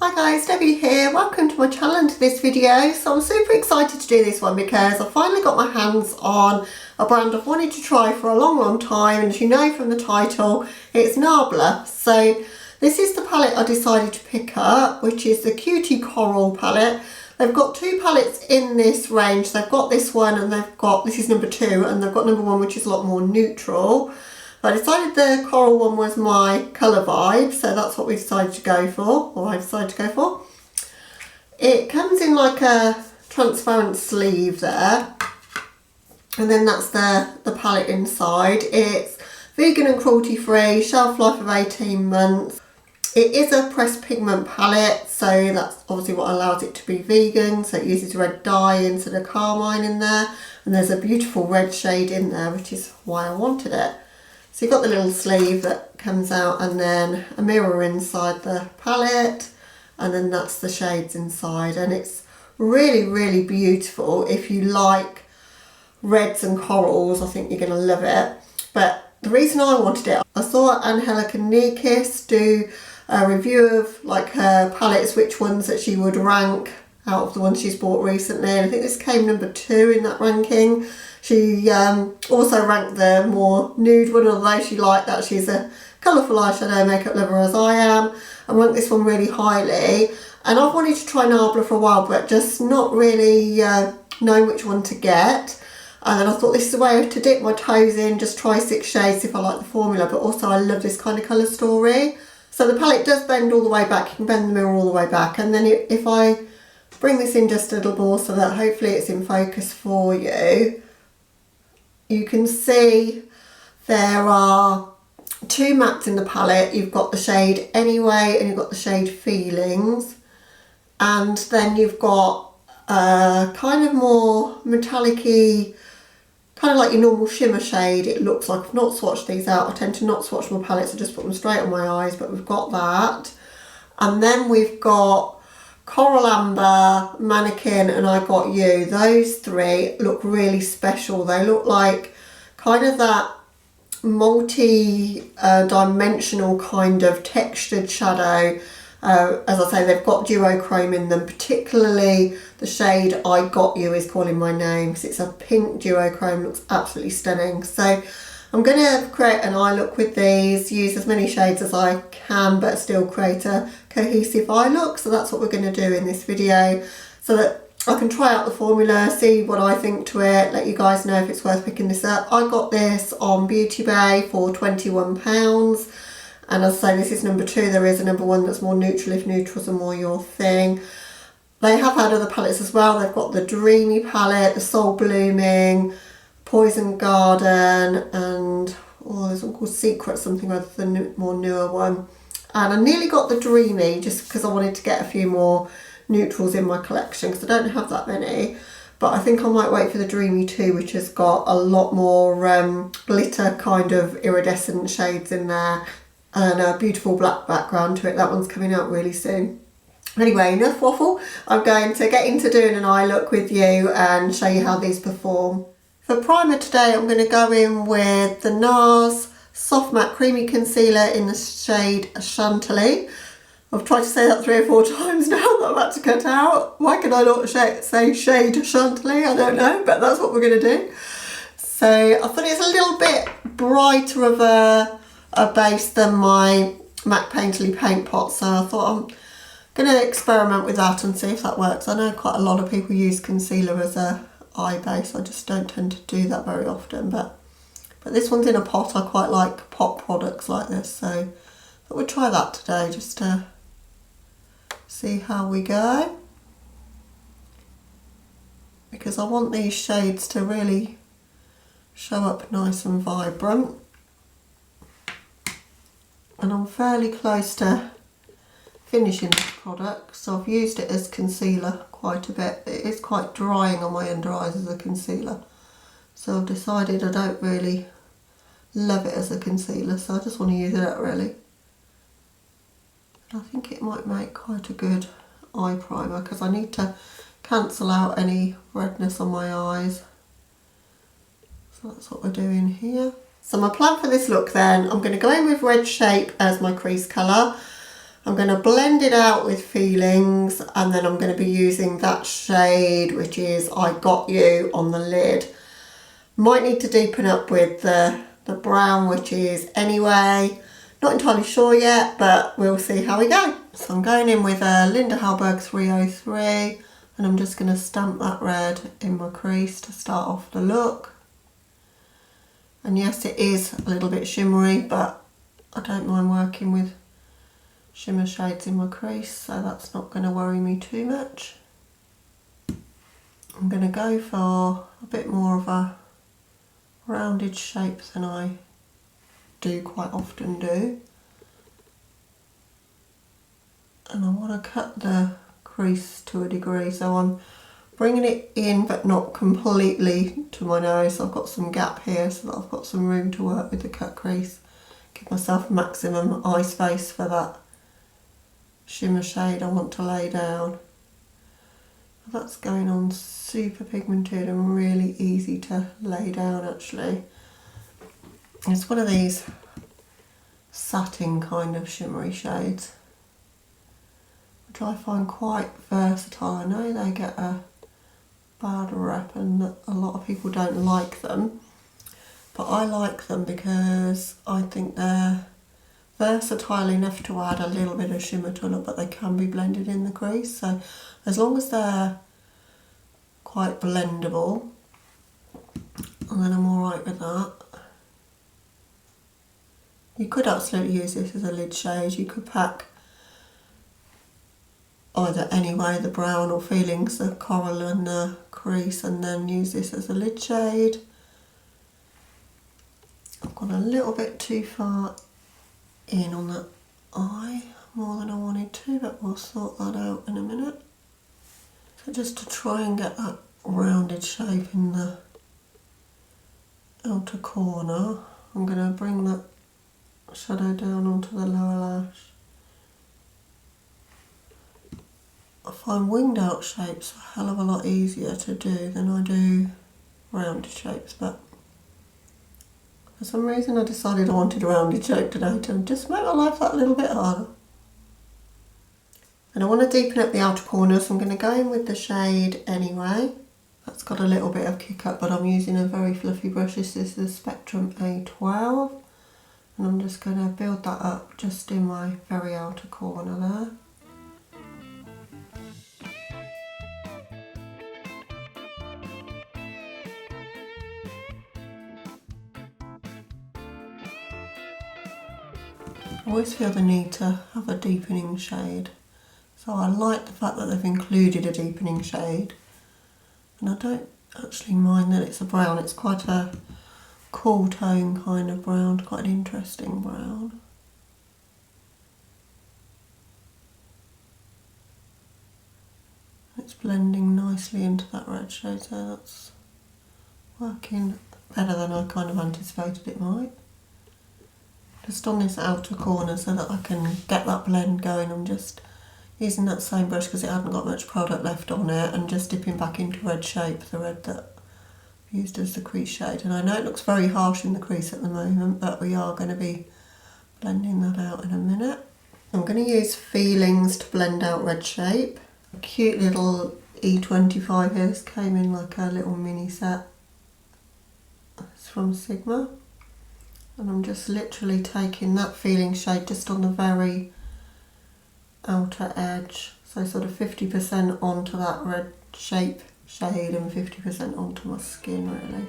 Hi guys, Debbie here. Welcome to my channel and to this video. So I'm super excited to do this one because I finally got my hands on a brand I've wanted to try for a long time, and as you know from the title, it's NABLA. So this is the palette I decided to pick up, which is the Cutie Coral palette. They've got two palettes in this range. They've got this one and they've got, this is number 2, and they've got number 1 which is a lot more neutral. I decided the coral one was my colour vibe, so that's what we decided to go for, or I decided to go for. It comes in like a transparent sleeve there, and then that's the palette inside. It's vegan and cruelty free, shelf life of 18 months. It is a pressed pigment palette, so that's obviously what allows it to be vegan. So it uses red dye instead of carmine in there, and there's a beautiful red shade in there, which is why I wanted it. So you've got the little sleeve that comes out, and then a mirror inside the palette, and then that's the shades inside, and it's really beautiful. If you like reds and corals, I think you're going to love it. But the reason I wanted it, I saw Angelica Nikis do a review of like her palettes, which ones that she would rank out of the ones she's bought recently, and I think this came number 2 in that ranking. She also ranked the more nude one, although she liked that she's a colourful eyeshadow makeup lover as I am, and ranked this one really highly. And I've wanted to try NABLA for a while, but just not really knowing which one to get. And then I thought this is a way to dip my toes in, just try 6 shades if I like the formula, but also I love this kind of colour story. So the palette does bend all the way back, you can bend the mirror all the way back, and then if I bring this in just a little more so that hopefully it's in focus for you, you can see there are 2 mattes in the palette. You've got the shade Anyway and you've got the shade Feelings, and then you've got a kind of more metallic-y, kind of like your normal shimmer shade. It looks like, I've not swatched these out. I tend to not swatch my palettes, I just put them straight on my eyes, but we've got that. And then we've got Coral Amber, Mannequin, and I Got You. Those 3 look really special. They look like kind of that multi-dimensional kind of textured shadow. As I say, they've got duochrome in them, particularly the shade I Got You is calling my name, because it's a pink duochrome, looks absolutely stunning. So I'm going to create an eye look with these, use as many shades as I can, but still create a cohesive eye look. So that's what we're going to do in this video, so that I can try out the formula, see what I think to it, let you guys know if it's worth picking this up. I got this on Beauty Bay for £21. And as I say, this is number 2. There is a number 1 that's more neutral, if neutrals are more your thing. They have had other palettes as well. They've got the Dreamy palette, the Soul Blooming, Poison Garden, and there's one called Secret something other than the more newer one. And I nearly got the Dreamy just because I wanted to get a few more neutrals in my collection, because I don't have that many. But I think I might wait for the Dreamy 2, which has got a lot more glitter kind of iridescent shades in there, and a beautiful black background to it. That one's coming out really soon. Anyway, enough waffle. I'm going to get into doing an eye look with you and show you how these perform. For primer today, I'm going to go in with the NARS Soft Matte Creamy Concealer in the shade Chantilly. I've tried to say that 3 or 4 times now that I'm about to cut out. Why can I not say shade Chantilly? I don't know, but that's what we're going to do. So I thought it's a little bit brighter of a base than my MAC Painterly paint pot, so I thought I'm going to experiment with that and see if that works. I know quite a lot of people use concealer as a eye base. I just don't tend to do that very often, but this one's in a pot. I quite like pot products like this, so I thought we'd try that today just to see how we go, because I want these shades to really show up nice and vibrant. And I'm fairly close to finishing this product, so I've used it as concealer quite a bit. It is quite drying on my under eyes as a concealer, so I've decided I don't really love it as a concealer, so I just want to use it really. I think it might make quite a good eye primer, because I need to cancel out any redness on my eyes. So that's what we're doing here. So my plan for this look then, I'm going to go in with Red Shape as my crease colour. I'm going to blend it out with Feelings, and then I'm going to be using that shade, which is I Got You, on the lid. Might need to deepen up with the brown, which is Anyway. Not entirely sure yet, but we'll see how we go. So I'm going in with a Linda Hallberg 303, and I'm just going to stamp that red in my crease to start off the look. And yes, it is a little bit shimmery, but I don't mind working with shimmer shades in my crease, so that's not going to worry me too much. I'm going to go for a bit more of a rounded shape than I do quite often do. And I want to cut the crease to a degree, so I'm bringing it in but not completely to my nose. I've got some gap here so that I've got some room to work with the cut crease. Give myself maximum eye space for that shimmer shade I want to lay down. That's going on super pigmented and really easy to lay down actually. It's one of these satin kind of shimmery shades, which I find quite versatile. I know they get a bad rep and that a lot of people don't like them, but I like them because I think they're versatile enough to add a little bit of shimmer to a look, but they can be blended in the crease. So as long as they're quite blendable, and then I'm alright with that. You could absolutely use this as a lid shade. You could pack either Anyway, the brown, or Feelings, the coral and the crease, and then use this as a lid shade. I've gone a little bit too far in on that eye, more than I wanted to, but we'll sort that out in a minute. So just to try and get that rounded shape in the outer corner, I'm going to bring that shadow down onto the lower lash. I find winged out shapes a hell of a lot easier to do than I do rounded shapes, but for some reason I decided I wanted a rounded shape today to just make my life that little bit harder. And I want to deepen up the outer corner, so I'm going to go in with the shade Anyway. That's got a little bit of kick up, but I'm using a very fluffy brush. This is the Spectrum A12, and I'm just going to build that up just in my very outer corner there. I always feel the need to have a deepening shade, so I like the fact that they've included a deepening shade, and I don't actually mind that it's a brown. It's quite a cool tone kind of brown, quite an interesting brown. It's blending nicely into that red shade, so that's working better than I kind of anticipated it might. Just on this outer corner so that I can get that blend going. I'm just using that same brush because it hadn't got much product left on it, and just dipping back into red shape, the red that I used as the crease shade. And I know it looks very harsh in the crease at the moment, but we are going to be blending that out in a minute. I'm going to use Feelings to blend out red shape. A cute little E25 here. This came in like a little mini set. It's from Sigma. And I'm just literally taking that Feeling shade just on the very outer edge. So sort of 50% onto that red shape shade and 50% onto my skin really.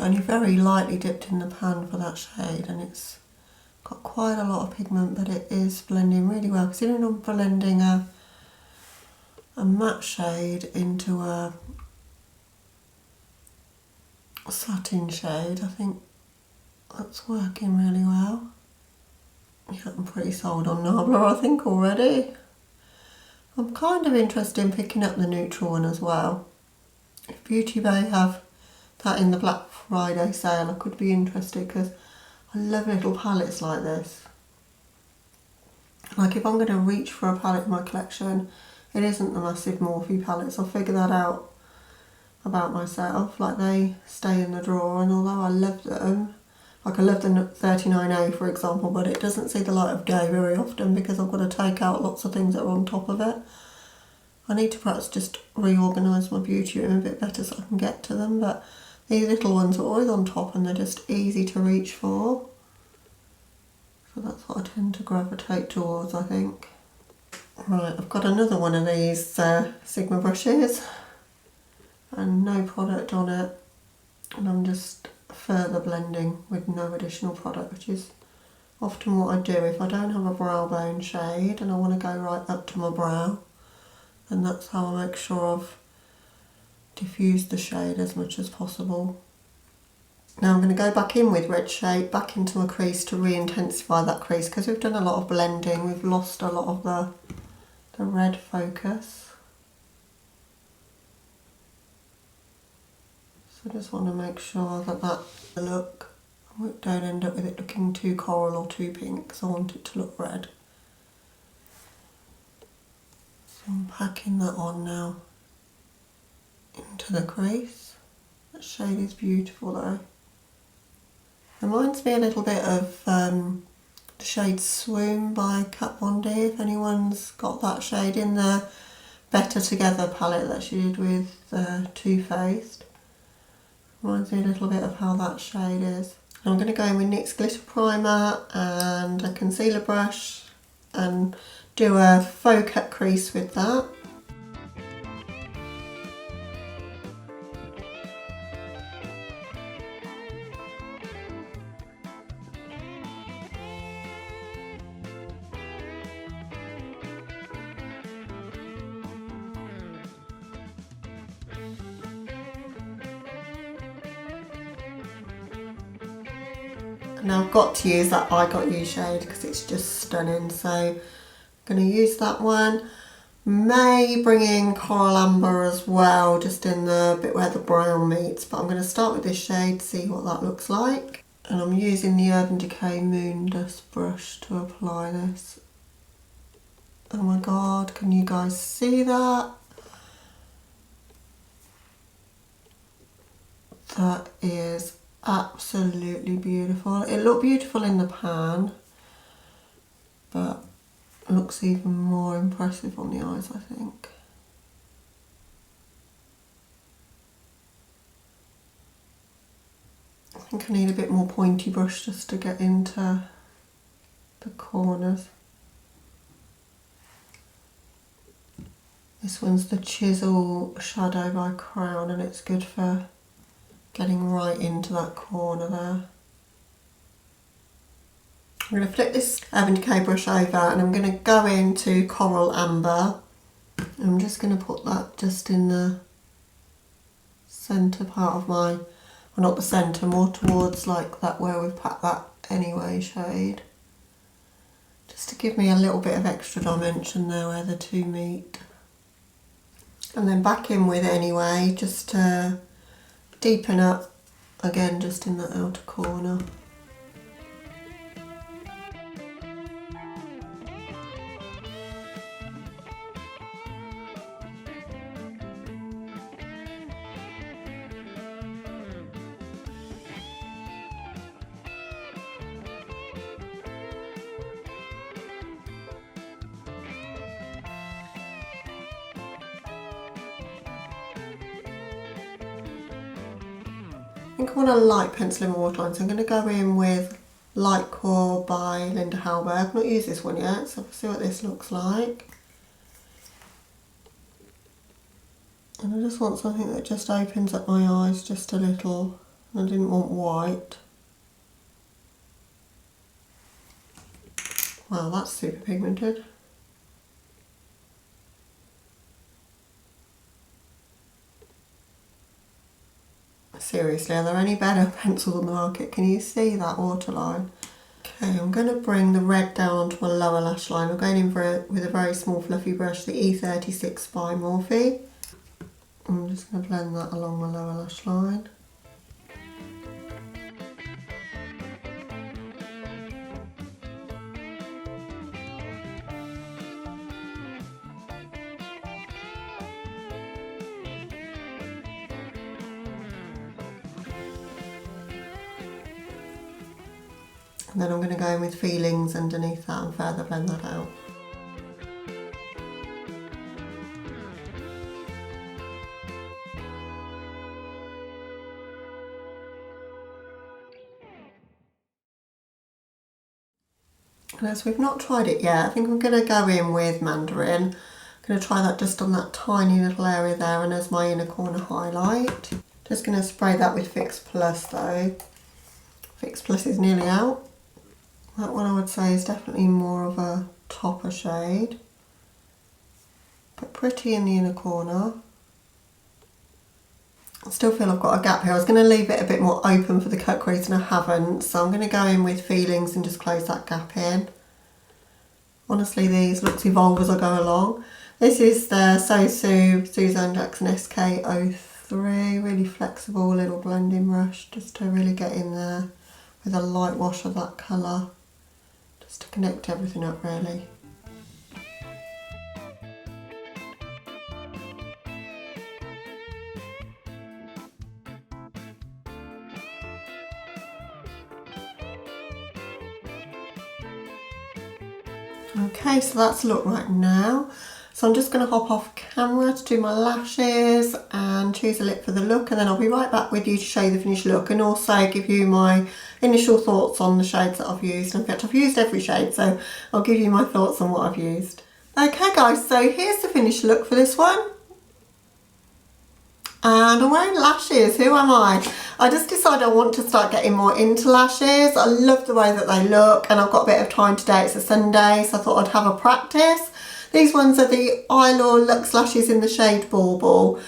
Only very lightly dipped in the pan for that shade, and it's got quite a lot of pigment, but it is blending really well. Considering I'm blending a matte shade into a satin shade, I think that's working really well. Yeah, I'm pretty sold on Knobbler, I think, already. I'm kind of interested in picking up the neutral one as well. If Beauty Bay have that in the Black Friday sale, I could be interested because I love little palettes like this. Like if I'm going to reach for a palette in my collection, it isn't the massive Morphe palettes. I'll figure that out about myself. Like they stay in the drawer, and although I love them, like I love the 39A for example, but it doesn't see the light of day very often because I've got to take out lots of things that are on top of it. I need to perhaps just reorganise my beauty room a bit better so I can get to them, but these little ones are always on top and they're just easy to reach for. So that's what I tend to gravitate towards, I think. Right, I've got another one of these Sigma brushes and no product on it, and I'm just further blending with no additional product, which is often what I do if I don't have a brow bone shade and I want to go right up to my brow, and that's how I make sure I've diffused the shade as much as possible. Now I'm going to go back in with red shade back into my crease to re-intensify that crease, because we've done a lot of blending, we've lost a lot of the red focus. So I just want to make sure that that's the look. I don't end up with it looking too coral or too pink, because I want it to look red. So I'm packing that on now into the crease. That shade is beautiful though. Reminds me a little bit of the shade Swoon by Kat Von D, if anyone's got that shade in the Better Together palette that she did with Too Faced. Reminds me a little bit of how that shade is. I'm going to go in with NYX Glitter Primer and a concealer brush and do a faux cut crease with that. Now I've got to use that I Got You shade because it's just stunning, so I'm going to use that one. May bring in Coral Amber as well, just in the bit where the brown meets, but I'm going to start with this shade to see what that looks like. And I'm using the Urban Decay Moon Dust brush to apply this. Oh my god, can you guys see that? That is absolutely beautiful. It looked beautiful in the pan, but looks even more impressive on the eyes, I think. I think I need a bit more pointy brush just to get into the corners. This one's the Chisel Shadow by Crown, and it's good for getting right into that corner there. I'm going to flip this Urban Decay brush over and I'm going to go into Coral Amber. I'm just going to put that just in the centre part of my, well not the centre, more towards like that where we've packed that anyway shade. Just to give me a little bit of extra dimension there where the two meet. And then back in with Anyway, just to deepen up again just in that outer corner. I think I want a light pencil in my waterline, so I'm going to go in with Light Core by Linda Hallberg. I've not used this one yet, so we'll see what this looks like. And I just want something that just opens up my eyes just a little. I didn't want white. Wow, that's super pigmented. Seriously, are there any better pencils on the market? Can you see that waterline? Okay, I'm going to bring the red down onto my lower lash line. I'm going in with a very small fluffy brush, the E36 by Morphe. I'm just going to blend that along my lower lash line. And then I'm going to go in with Feelings underneath that and further blend that out. And as we've not tried it yet, I think I'm going to go in with Mandarin. I'm going to try that just on that tiny little area there and as my inner corner highlight. Just going to spray that with Fix Plus though. Fix Plus is nearly out. That one I would say is definitely more of a topper shade, but pretty in the inner corner. I still feel I've got a gap here. I was going to leave it a bit more open for the cut crease and I haven't, so I'm going to go in with Feelings and just close that gap in. Honestly, these looks evolve as I go along. This is the Suzanne Jackson SK03, really flexible little blending brush just to really get in there with a light wash of that colour, just to connect everything up really. Okay, so that's the look right now. So I'm just going to hop off camera to do my lashes and choose a lip for the look, and then I'll be right back with you to show you the finished look and also give you my initial thoughts on the shades that I've used. In fact, I've used every shade, so I'll give you my thoughts on what I've used. Okay guys, so here's the finished look for this one. And I'm wearing lashes, who am I? I just decided I want to start getting more into lashes. I love the way that they look and I've got a bit of time today, it's a Sunday, so I thought I'd have a practice. These ones are the Eyeshadow Luxe lashes in the shade Bauble,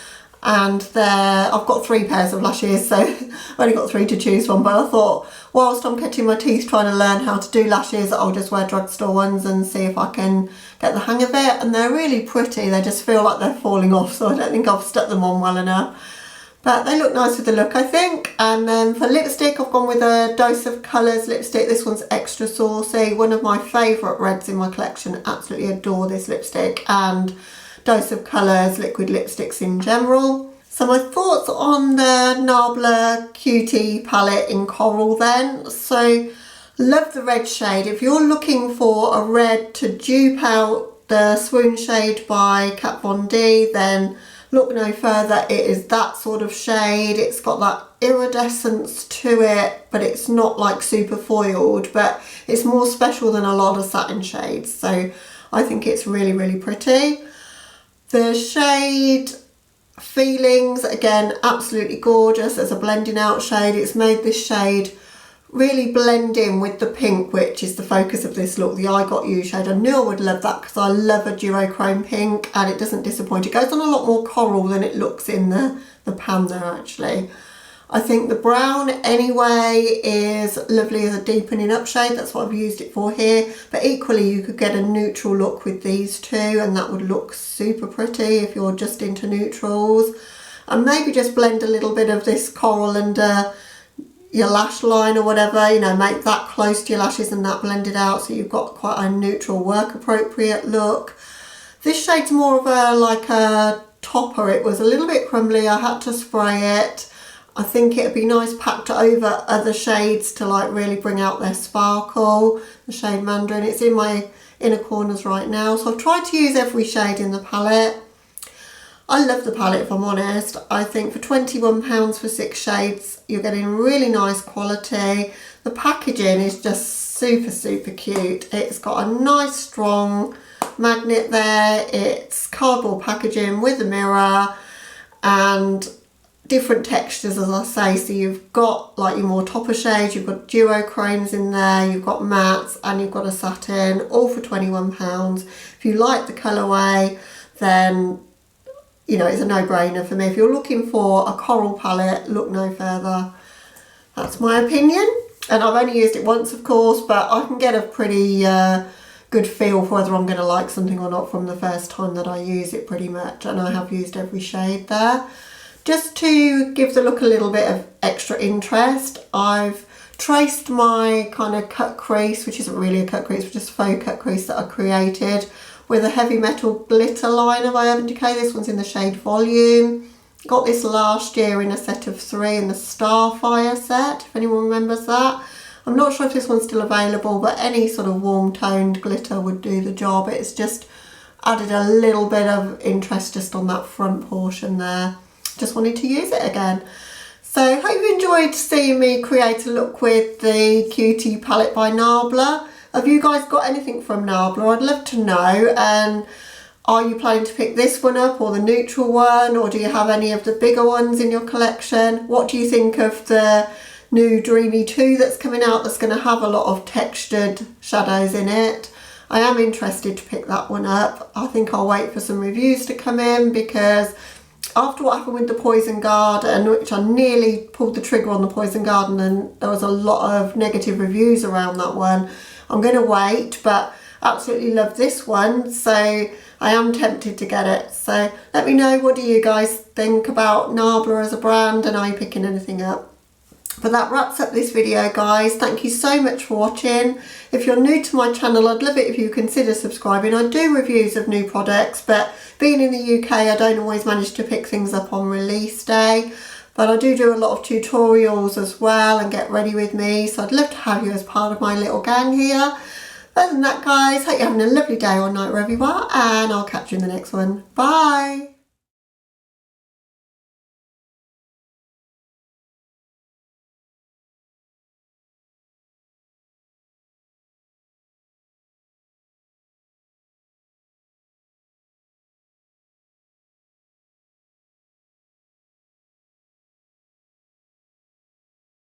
and I've got 3 pairs of lashes, so I've only got 3 to choose from, but I thought whilst I'm cutting my teeth trying to learn how to do lashes, I'll just wear drugstore ones and see if I can get the hang of it. And they're really pretty, they just feel like they're falling off, so I don't think I've stuck them on well enough. But they look nice with the look, I think. And then for lipstick, I've gone with a Dose of Colours lipstick. This one's extra saucy, one of my favourite reds in my collection. Absolutely adore this lipstick, and Dose of Colours liquid lipsticks in general. So my thoughts on the NABLA Cutie palette in Coral then. So love the red shade. If you're looking for a red to dupe out the Swoon shade by Kat Von D, then look no further. It is that sort of shade. It's got that iridescence to it, but it's not like super foiled, but it's more special than a lot of satin shades. So I think it's really, really pretty. The shade Feelings, again, absolutely gorgeous as a blending out shade. It's made this shade really blend in with the pink, which is the focus of this look, the I Got You shade. I knew I would love that because I love a duochrome pink, and it doesn't disappoint. It goes on a lot more coral than it looks in the pan there actually. I think the brown anyway is lovely as a deepening up shade. That's what I've used it for here. But equally you could get a neutral look with these two and that would look super pretty if you're just into neutrals. And maybe just blend a little bit of this coral under your lash line or whatever, you know, make that close to your lashes and that blended out so you've got quite a neutral work appropriate look. This shade's more of a like a topper. It was a little bit crumbly, I had to spray it. I think it'd be nice packed over other shades to like really bring out their sparkle. The shade Mandarin, it's in my inner corners right now, so I've tried to use every shade in the palette. I love the palette if I'm honest. I think for £21 for 6 shades you're getting really nice quality. The packaging is just super, super cute. It's got a nice strong magnet there. It's cardboard packaging with a mirror and different textures, as I say. So you've got like your more topper shades, you've got duochromes in there, you've got mattes, and you've got a satin, all for £21. If you like the colourway, then you know it's a no-brainer for me. If you're looking for a coral palette, look no further. That's my opinion, and I've only used it once of course, but I can get a pretty good feel for whether I'm going to like something or not from the first time that I use it pretty much, and I have used every shade there. Just to give the look a little bit of extra interest, I've traced my kind of cut crease, which isn't really a cut crease, but just faux cut crease that I created with a heavy metal glitter liner by Urban Decay. This one's in the shade Volume. Got this last year in a set of 3 in the Starfire set, if anyone remembers that. I'm not sure if this one's still available, but any sort of warm toned glitter would do the job. It's just added a little bit of interest just on that front portion there. Just wanted to use it again. So hope you enjoyed seeing me create a look with the Cutie palette by NABLA. Have you guys got anything from NABLA? I'd love to know. And are you planning to pick this one up or the neutral one, or do you have any of the bigger ones in your collection? What do you think of the new Dreamy 2 that's coming out, that's going to have a lot of textured shadows in it? I am interested to pick that one up. I think I'll wait for some reviews to come in, because after what happened with the Poison Garden, which I nearly pulled the trigger on the Poison Garden and there was a lot of negative reviews around that one, I'm going to wait, but absolutely love this one, so I am tempted to get it. So let me know, what do you guys think about NABLA as a brand, and are you picking anything up? But that wraps up this video, guys. Thank you so much for watching. If you're new to my channel, I'd love it if you consider subscribing. I do reviews of new products, but being in the UK, I don't always manage to pick things up on release day. But I do a lot of tutorials as well and get ready with me, so I'd love to have you as part of my little gang here. Other than that, guys, hope you're having a lovely day or night wherever you are, and I'll catch you in the next one. Bye!